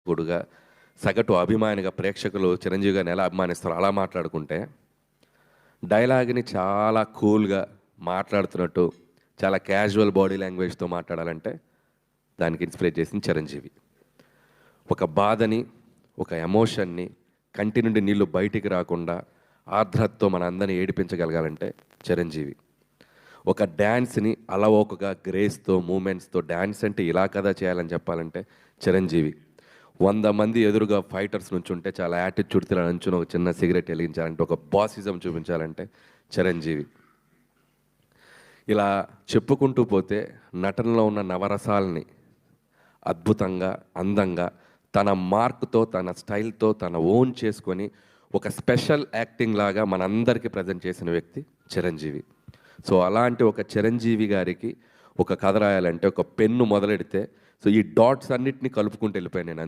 గుడుగా, సగటు అభిమానిగా ప్రేక్షకులు చిరంజీవి గారిని ఎలా అభిమానిస్తారో అలా మాట్లాడుకుంటే, డైలాగ్‌ని చాలా కూల్‌గా మాట్లాడుతున్నట్టు, చాలా క్యాజువల్ బాడీ లాంగ్వేజ్‌తో మాట్లాడాలంటే, దానికి ఇన్స్పిరేట్ చేసింది చిరంజీవి. ఒక బాధని, ఒక ఎమోషన్‌ని, కంటి నుండి నీళ్లు బయటికి రాకుండా, ఆర్ద్రతతో మనందరిని ఏడిపించగలగాలంటే చిరంజీవి. ఒక డ్యాన్స్‌ని అలవోకగా, గ్రేస్‌తో, మూవ్‌మెంట్స్‌తో డ్యాన్స్ అంటే ఇలా కదా చేయాలని చెప్పాలంటే చిరంజీవి. 100 మంది ఎదురుగా ఫైటర్స్ నుంచుంటే చాలా యాటిట్యూడ్‌తో ఇలా నుంచొని ఒక చిన్న సిగరెట్ ఎలిగించాలంటే, ఒక బాసిజం చూపించాలంటే చిరంజీవి. ఇలా చెప్పుకుంటూ పోతే నటనలో ఉన్న నవరసాలని అద్భుతంగా, అందంగా, తన మార్క్‌తో, తన స్టైల్‌తో, తన ఓన్ చేసుకొని ఒక స్పెషల్ యాక్టింగ్ లాగా మనందరికీ ప్రజెంట్ చేసిన వ్యక్తి చిరంజీవి. సో, అలాంటి ఒక చిరంజీవి గారికి ఒక కథ రాయాలంటే ఒక పెన్ను మొదలెడితే సో, ఈ డాట్స్ అన్నిటిని కలుపుకుంటూ వెళ్ళిపోయాను నేను.